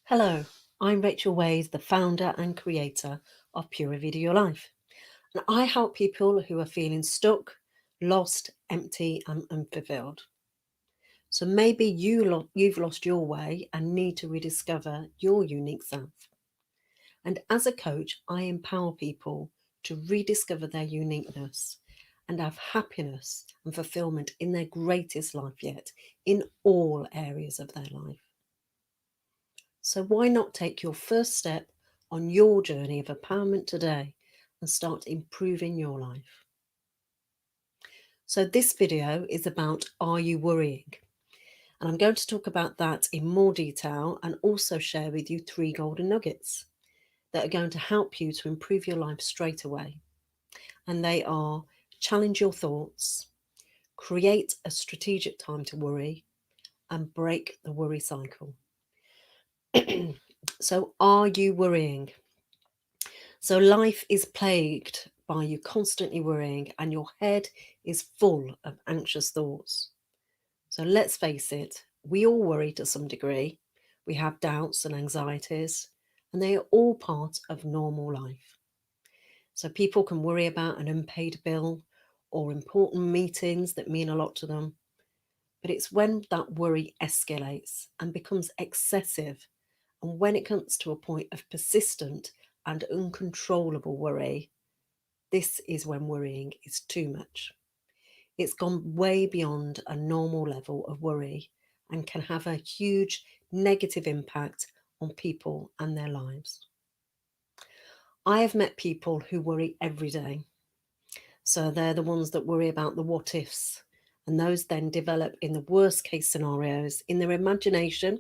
Hello, I'm Rachel Ways, the founder and creator of Pura Vida Your Life. And I help people who are feeling stuck, lost, empty, and unfulfilled. So maybe you've lost your way and need to rediscover your unique self. And as a coach, I empower people to rediscover their uniqueness and have happiness and fulfillment in their greatest life yet, in all areas of their life. So why not take your first step on your journey of empowerment today and start improving your life? So this video is about, are you worrying? And I'm going to talk about that in more detail and also share with you 3 golden nuggets that are going to help you to improve your life straight away. And they are: challenge your thoughts, create a strategic time to worry, and break the worry cycle. So are you worrying? So life is plagued by you constantly worrying, and your head is full of anxious thoughts. So let's face it, we all worry to some degree. We have doubts and anxieties, and they are all part of normal life. So people can worry about an unpaid bill or important meetings that mean a lot to them. But it's when that worry escalates and becomes excessive, and when it comes to a point of persistent and uncontrollable worry, this is when worrying is too much. It's gone way beyond a normal level of worry and can have a huge negative impact on people and their lives. I have met people who worry every day. So they're the ones that worry about the what ifs, and those then develop in the worst case scenarios in their imagination,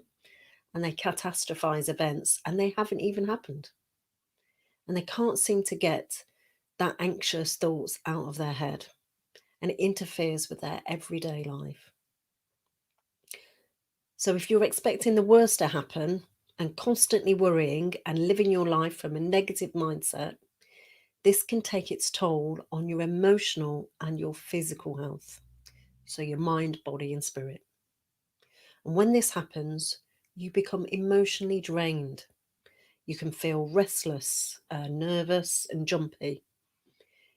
and they catastrophize events and they haven't even happened. And they can't seem to get that anxious thoughts out of their head, and it interferes with their everyday life. So if you're expecting the worst to happen and constantly worrying and living your life from a negative mindset, this can take its toll on your emotional and your physical health. So your mind, body, and spirit. And when this happens, you become emotionally drained. You can feel restless, nervous, and jumpy.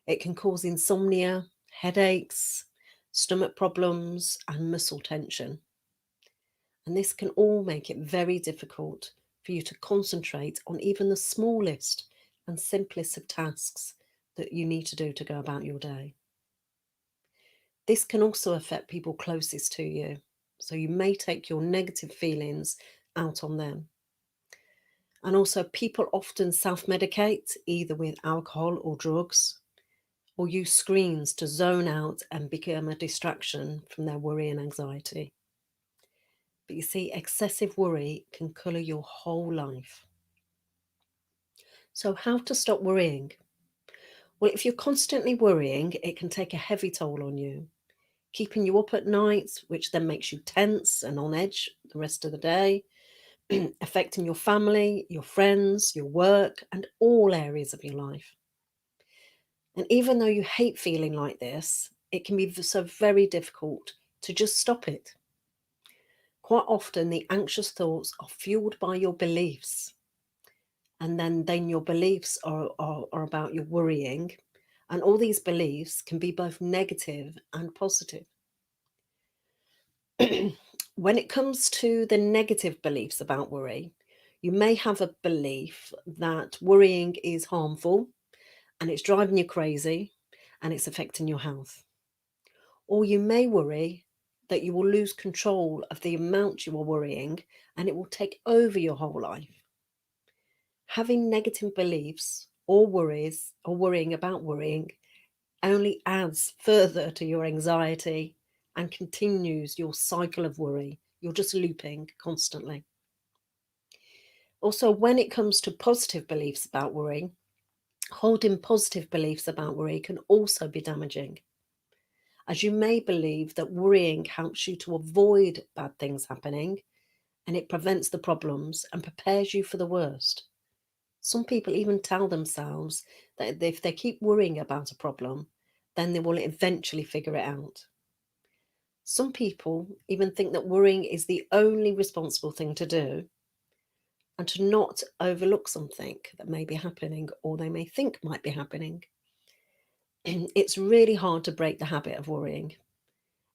It can cause insomnia, headaches, stomach problems, and muscle tension. And this can all make it very difficult for you to concentrate on even the smallest and simplest of tasks that you need to do to go about your day. This can also affect people closest to you. So you may take your negative feelings out on them. And also, people often self-medicate either with alcohol or drugs, or use screens to zone out and become a distraction from their worry and anxiety. But you see, excessive worry can colour your whole life. So how to stop worrying? Well, if you're constantly worrying, it can take a heavy toll on you, keeping you up at night, which then makes you tense and on edge the rest of the day, affecting your family, your friends, your work, and all areas of your life. And even though you hate feeling like this, it can be so very difficult to just stop it. Quite often, the anxious thoughts are fueled by your beliefs. And then your beliefs are about your worrying. And all these beliefs can be both negative and positive. When it comes to the negative beliefs about worry, you may have a belief that worrying is harmful and it's driving you crazy and it's affecting your health. Or you may worry that you will lose control of the amount you are worrying and it will take over your whole life. Having negative beliefs or worries or worrying about worrying only adds further to your anxiety and continues your cycle of worry. You're just looping constantly. Also, when it comes to positive beliefs about worry, holding positive beliefs about worry can also be damaging, as you may believe that worrying helps you to avoid bad things happening and it prevents the problems and prepares you for the worst. Some people even tell themselves that if they keep worrying about a problem, then they will eventually figure it out. Some people even think that worrying is the only responsible thing to do. and to not overlook something that may be happening or they may think might be happening. It's really hard to break the habit of worrying.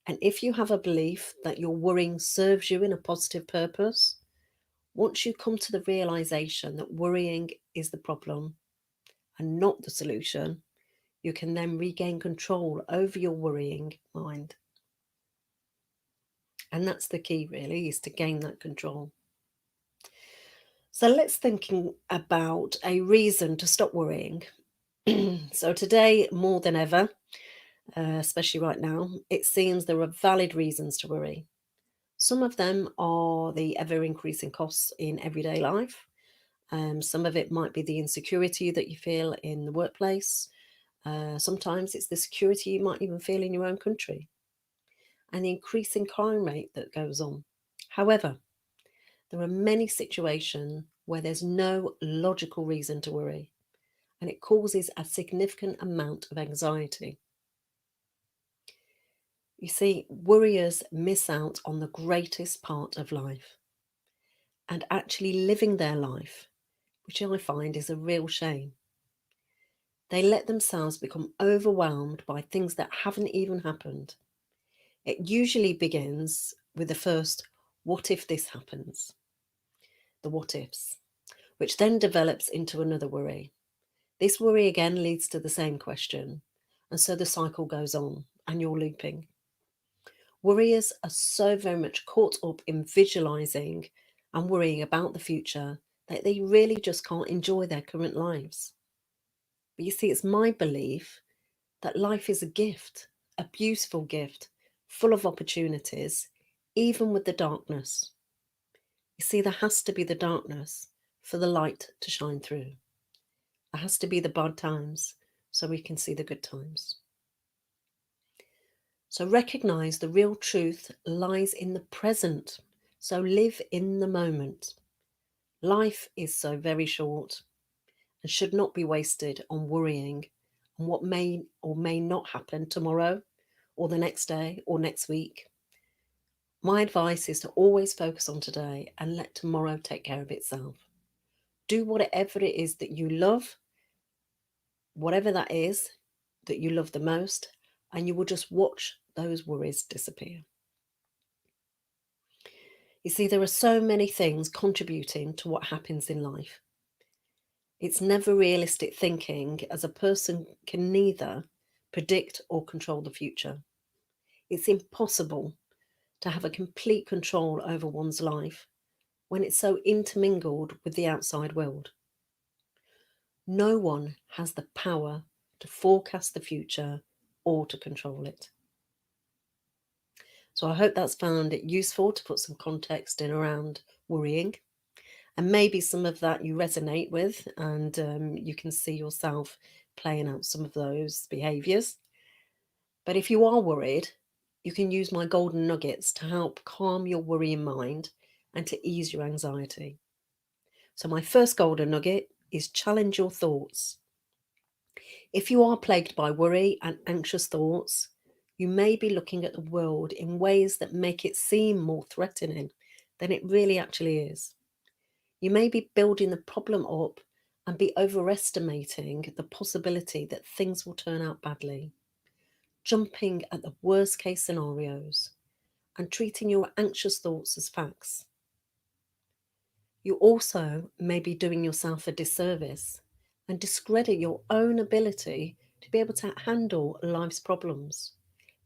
And if you have a belief that your worrying serves you in a positive purpose, once you come to the realization that worrying is the problem and not the solution, you can then regain control over your worrying mind. And that's the key, really, is to gain that control. So let's thinking about a reason to stop worrying. So today, more than ever, especially right now, it seems there are valid reasons to worry. Some of them are the ever increasing costs in everyday life. Some of it might be the insecurity that you feel in the workplace. Sometimes it's the security you might even feel in your own country and the increasing crime rate that goes on. However, there are many situations where there's no logical reason to worry, and it causes a significant amount of anxiety. You see, worriers miss out on the greatest part of life and actually living their life, which I find is a real shame. They let themselves become overwhelmed by things that haven't even happened. It usually begins with the first, what if this happens? The what ifs, which then develops into another worry. This worry again leads to the same question. And so the cycle goes on and you're looping. Worriers are so very much caught up in visualizing and worrying about the future that they really just can't enjoy their current lives. But you see, it's my belief that life is a gift, a beautiful gift, full of opportunities, even with the darkness. You see, there has to be the darkness for the light to shine through. There has to be the bad times so we can see the good times. So recognize the real truth lies in the present. So live in the moment. Life is so very short and should not be wasted on worrying on what may or may not happen tomorrow or the next day or next week. My advice is to always focus on today and let tomorrow take care of itself. Do whatever it is that you love, whatever that is that you love the most, and you will just watch those worries disappear. You see, there are so many things contributing to what happens in life. It's never realistic thinking, as a person can neither predict or control the future. It's impossible to have a complete control over one's life when it's so intermingled with the outside world. No one has the power to forecast the future or to control it. So I hope that's found it useful to put some context in around worrying. And maybe some of that you resonate with, and you can see yourself playing out some of those behaviors. But if you are worried, you can use my golden nuggets to help calm your worrying mind and to ease your anxiety. So my first golden nugget is challenge your thoughts. If you are plagued by worry and anxious thoughts, you may be looking at the world in ways that make it seem more threatening than it really actually is. You may be building the problem up and be overestimating the possibility that things will turn out badly, jumping at the worst case scenarios and treating your anxious thoughts as facts. You also may be doing yourself a disservice and discredit your own ability to be able to handle life's problems,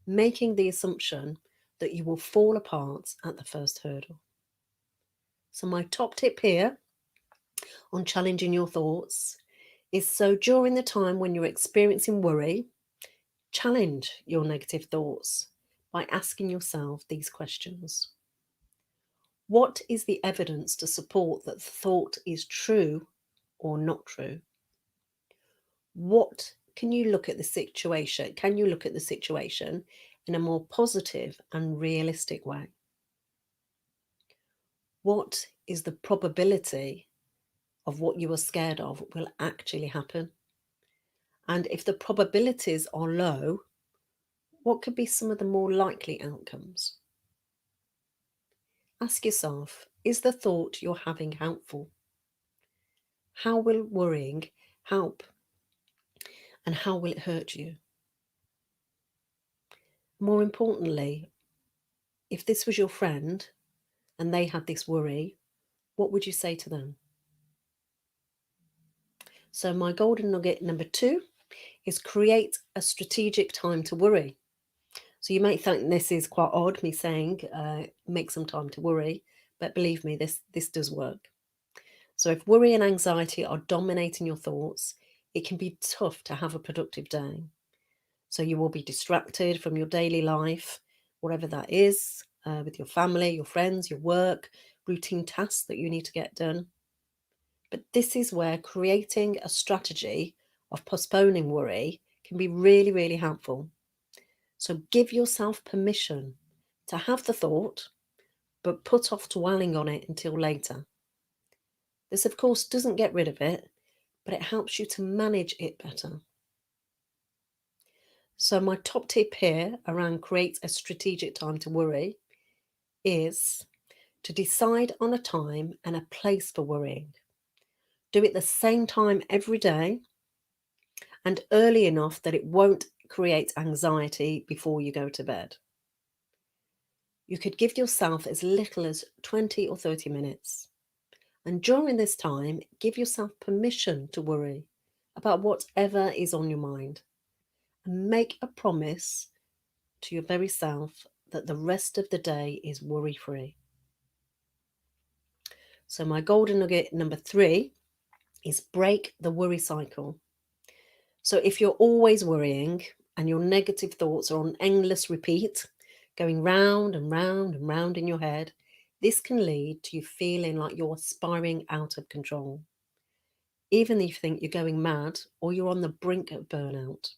making the assumption that you will fall apart at the first hurdle. So my top tip here on challenging your thoughts is, so during the time when you're experiencing worry, challenge your negative thoughts by asking yourself these questions. What is the evidence to support that the thought is true or not true? What can you look at the situation? Can you look at the situation in a more positive and realistic way? What is the probability of what you are scared of will actually happen? And if the probabilities are low, what could be some of the more likely outcomes? Ask yourself, is the thought you're having helpful? How will worrying help and how will it hurt you? More importantly, if this was your friend and they had this worry, what would you say to them? So, my golden nugget number 2 is create a strategic time to worry. So, you might think this is quite odd, me saying make some time to worry, but believe me, this does work. So, if worry and anxiety are dominating your thoughts, it can be tough to have a productive day. So, you will be distracted from your daily life, whatever that is, with your family, your friends, your work, routine tasks that you need to get done. But this is where creating a strategy of postponing worry can be really, really helpful. So give yourself permission to have the thought, but put off dwelling on it until later. This, of course, doesn't get rid of it, but it helps you to manage it better. So, my top tip here around create a strategic time to worry is to decide on a time and a place for worrying. Do it the same time every day and early enough that it won't create anxiety before you go to bed. You could give yourself as little as 20 or 30 minutes. And during this time, give yourself permission to worry about whatever is on your mind. And make a promise to your very self that the rest of the day is worry free. So, my golden nugget number 3 is break the worry cycle. So, if you're always worrying and your negative thoughts are on endless repeat, going round and round and round in your head, this can lead to you feeling like you're spiraling out of control. Even if you think you're going mad or you're on the brink of burnout.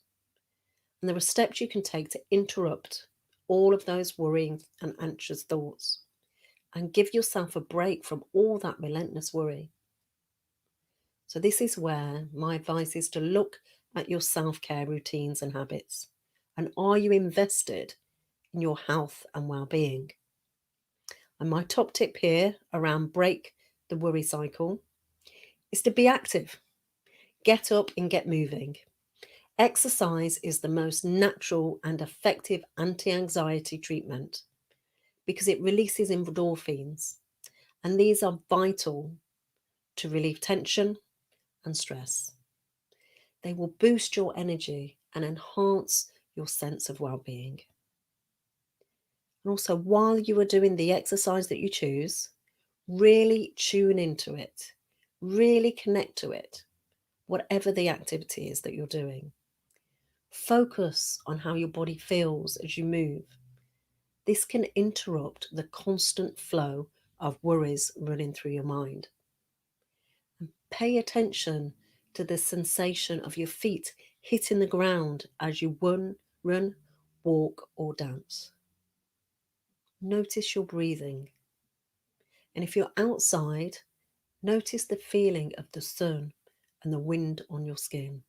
And there are steps you can take to interrupt all of those worrying and anxious thoughts and give yourself a break from all that relentless worry. So, this is where my advice is to look at your self care routines and habits. And are you invested in your health and well being? And my top tip here around break the worry cycle is to be active. Get up and get moving. Exercise is the most natural and effective anti anxiety treatment because it releases endorphins, and these are vital to relieve tension and stress. They will boost your energy and enhance your sense of well being. And also, while you are doing the exercise that you choose, really tune into it, really connect to it, whatever the activity is that you're doing. Focus on how your body feels as you move. This can interrupt the constant flow of worries running through your mind. And pay attention to the sensation of your feet hitting the ground as you run, walk, or dance. Notice your breathing. And if you're outside, notice the feeling of the sun and the wind on your skin.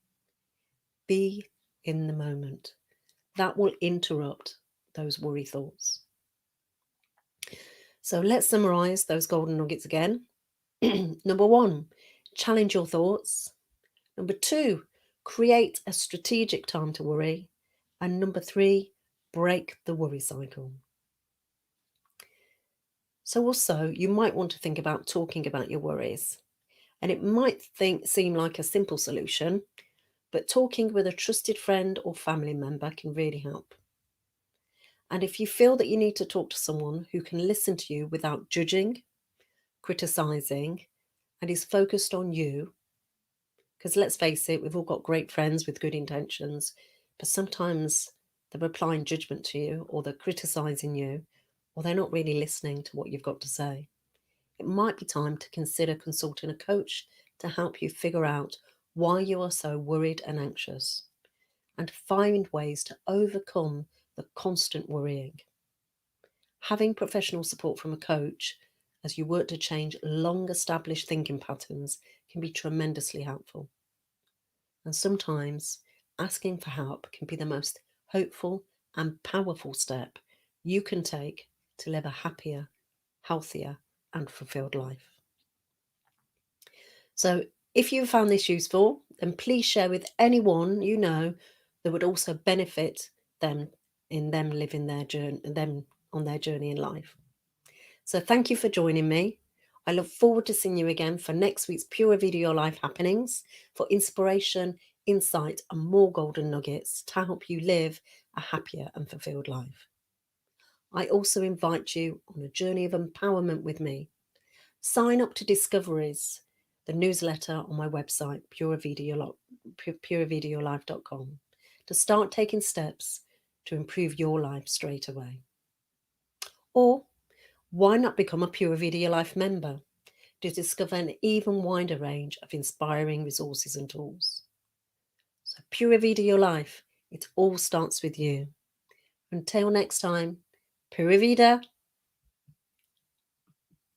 Be in the moment. That will interrupt those worry thoughts. So let's summarize those golden nuggets again. Number 1, challenge your thoughts. Number 2, create a strategic time to worry. And number 3, break the worry cycle. So also, you might want to think about talking about your worries. And it might seem like a simple solution, but talking with a trusted friend or family member can really help. And if you feel that you need to talk to someone who can listen to you without judging, criticizing, and is focused on you, because let's face it, we've all got great friends with good intentions, but sometimes they're applying judgment to you, or they're criticizing you, or they're not really listening to what you've got to say. It might be time to consider consulting a coach to help you figure out why you are so worried and anxious and find ways to overcome the constant worrying. Having professional support from a coach as you work to change long established thinking patterns can be tremendously helpful. And sometimes asking for help can be the most hopeful and powerful step you can take to live a happier, healthier, and fulfilled life. So, If you found this useful, then please share with anyone you know that would also benefit them in them living their journey, them on their journey in life. So thank you for joining me. I look forward to seeing you again for next week's Pura Vida Your Life happenings for inspiration, insight, and more golden nuggets to help you live a happier and fulfilled life. I also invite you on a journey of empowerment with me. Sign up to Discoveries, the newsletter on my website, puravidayourlife.com, to start taking steps to improve your life straight away. Or why not become a Pura Vida Your Life member to discover an even wider range of inspiring resources and tools? So Pura Vida Your Life, it all starts with you. Until next time, Pura Vida.